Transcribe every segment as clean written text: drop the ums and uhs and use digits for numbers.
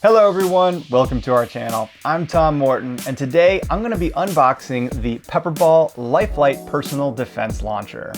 Hello everyone, welcome to our channel. I'm Tom Morton, and today I'm going to be unboxing the PepperBall LifeLite Personal Defense Launcher.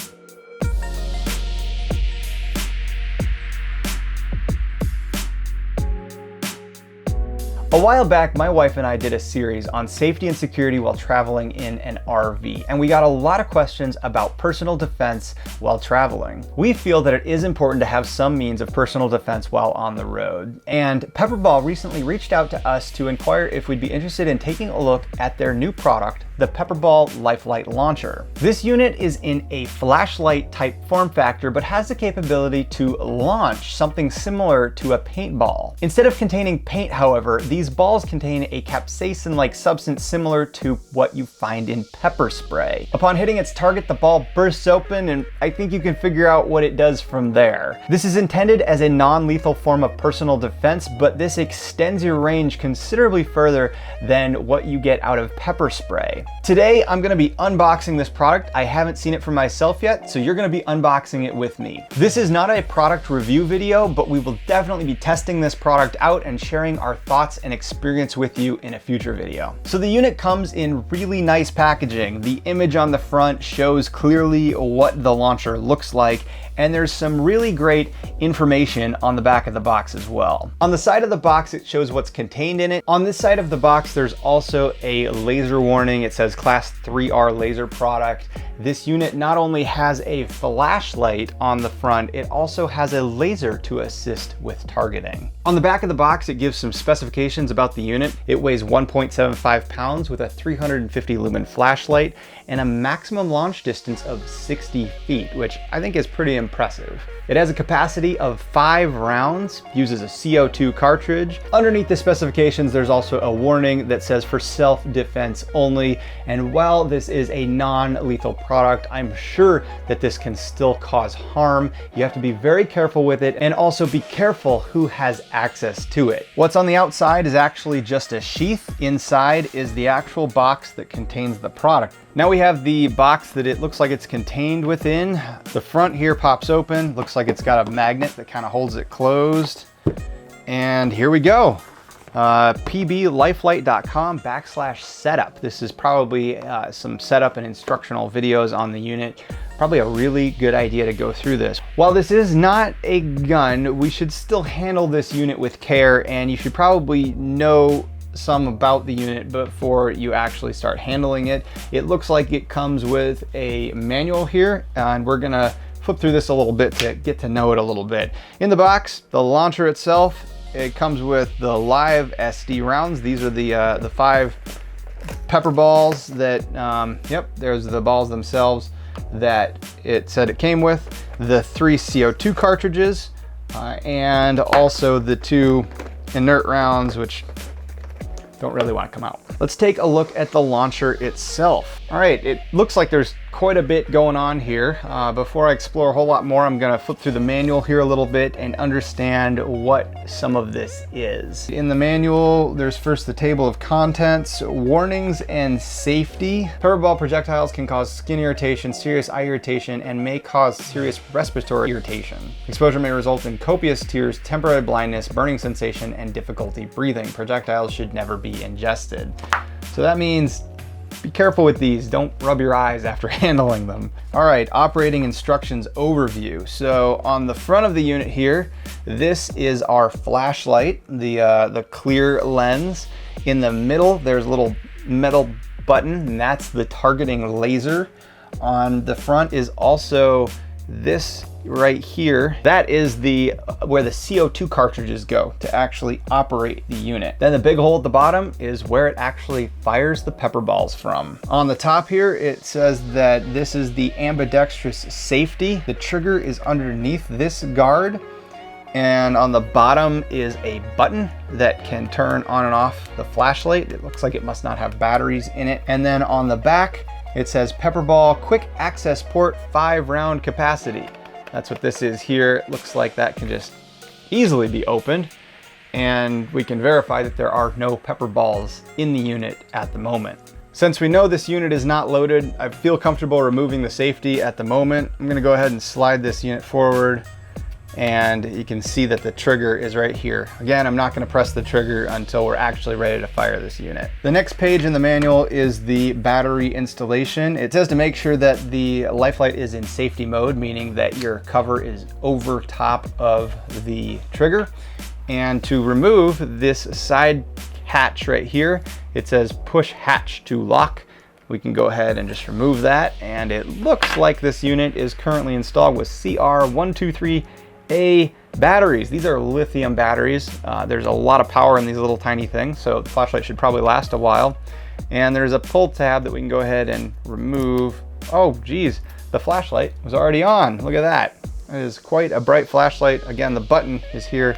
A while back, my wife and I did a series on safety and security while traveling in an RV, and we got a lot of questions about personal defense while traveling. We feel that it is important to have some means of personal defense while on the road, and PepperBall recently reached out to us to inquire if we'd be interested in taking a look at their new product, the PepperBall LifeLite Launcher. This unit is in a flashlight type form factor, but has the capability to launch something similar to a paintball. Instead of containing paint, however, these balls contain a capsaicin-like substance similar to what you find in pepper spray. Upon hitting its target, the ball bursts open, and I think you can figure out what it does from there. This is intended as a non-lethal form of personal defense, but this extends your range considerably further than what you get out of pepper spray. Today, I'm gonna be unboxing this product. I haven't seen it for myself yet, so you're gonna be unboxing it with me. This is not a product review video, but we will definitely be testing this product out and sharing our thoughts and experience with you in a future video. So the unit comes in really nice packaging. The image on the front shows clearly what the launcher looks like, and there's some really great information on the back of the box as well. On the side of the box, it shows what's contained in it. On this side of the box, there's also a laser warning. It says Class 3R laser product. This unit not only has a flashlight on the front, it also has a laser to assist with targeting. On the back of the box, it gives some specifications about the unit. It weighs 1.75 pounds with a 350 lumen flashlight and a maximum launch distance of 60 feet, which I think is pretty impressive. It has a capacity of 5 rounds, uses a CO2 cartridge. Underneath the specifications, there's also a warning that says for self-defense only. And while this is a non-lethal product, I'm sure that this can still cause harm. You have to be very careful with it, and also be careful who has access to it. What's on the outside is actually just a sheath. Inside is the actual box that contains the product. Now we have the box that it looks like it's contained within. The front here pops open. Looks like it's got a magnet that kind of holds it closed. And here we go. pblifelite.com/setup. This is probably some setup and instructional videos on the unit. Probably a really good idea to go through this. While this is not a gun, we should still handle this unit with care, and you should probably know some about the unit before you actually start handling it. It looks like it comes with a manual here, and we're gonna flip through this a little bit to get to know it a little bit. In the box, the launcher itself, it comes with the live SD rounds. These are the 5 pepper balls that, yep, there's the balls themselves that it said it came with, the 3 CO2 cartridges, and also the 2 inert rounds, which don't really want to come out. Let's take a look at the launcher itself. All right, it looks like there's quite a bit going on here. Before I explore a whole lot more, I'm gonna flip through the manual here a little bit and understand what some of this is. In the manual, there's first the table of contents, warnings and safety. PepperBall projectiles can cause skin irritation, serious eye irritation, and may cause serious respiratory irritation. Exposure may result in copious tears, temporary blindness, burning sensation, and difficulty breathing. Projectiles should never be ingested. So that means be careful with these. Don't rub your eyes after handling them. All right, operating instructions overview. So on the front of the unit here, this is our flashlight, the clear lens. In the middle, there's a little metal button, and that's the targeting laser. On the front is also this right here. That is where the CO2 cartridges go to actually operate the unit. Then the big hole at the bottom is where it actually fires the pepper balls from. On the top here, it says that this is the ambidextrous safety. The trigger is underneath this guard. And on the bottom is a button that can turn on and off the flashlight. It looks like it must not have batteries in it. And then on the back, it says PepperBall Quick Access Port 5 round capacity. That's what this is here. It looks like that can just easily be opened, and we can verify that there are no pepper balls in the unit at the moment. Since we know this unit is not loaded, I feel comfortable removing the safety at the moment. I'm gonna go ahead and slide this unit forward and you can see that the trigger is right here. Again, I'm not going to press the trigger until we're actually ready to fire this unit. The next page in the manual is the battery installation. It says to make sure that the LifeLite is in safety mode, meaning that your cover is over top of the trigger. And to remove this side hatch right here, it says push hatch to lock. We can go ahead and just remove that, and it looks like this unit is currently installed with CR123A batteries. These are lithium batteries. There's a lot of power in these little tiny things, so the flashlight should probably last a while. And there's a pull tab that we can go ahead and remove. Oh geez, the flashlight was already on. Look at that. It is quite a bright flashlight. Again, the button is here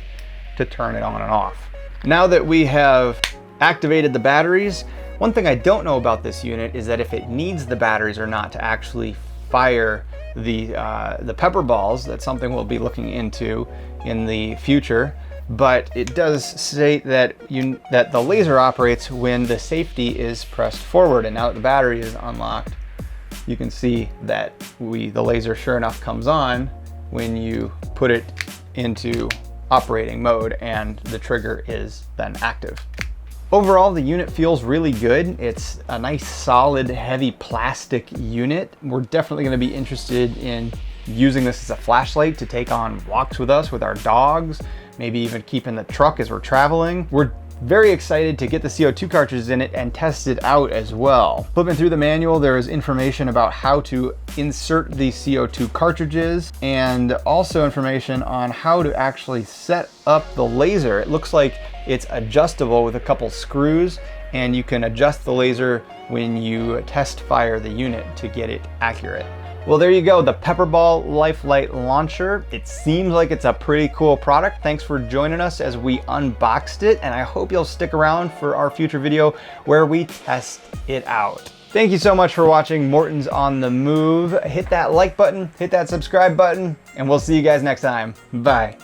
to turn it on and off. Now that we have activated the batteries, one thing I don't know about this unit is that if it needs the batteries or not to actually fire the pepper balls. That's something we'll be looking into in the future. But it does state that that the laser operates when the safety is pressed forward, and now that the battery is unlocked, you can see that the laser sure enough comes on when you put it into operating mode and the trigger is then active. Overall, the unit feels really good. It's a nice, solid, heavy plastic unit. We're definitely going to be interested in using this as a flashlight to take on walks with us, with our dogs, maybe even keep in the truck as we're traveling. We're very excited to get the CO2 cartridges in it and test it out as well. Flipping through the manual, there is information about how to insert the CO2 cartridges and also information on how to actually set up the laser. It looks like it's adjustable with a couple screws, and you can adjust the laser when you test fire the unit to get it accurate. Well, there you go, the PepperBall LifeLite Launcher. It seems like it's a pretty cool product. Thanks for joining us as we unboxed it, and I hope you'll stick around for our future video where we test it out. Thank you so much for watching Morton's on the Move. Hit that like button, hit that subscribe button, and we'll see you guys next time. Bye.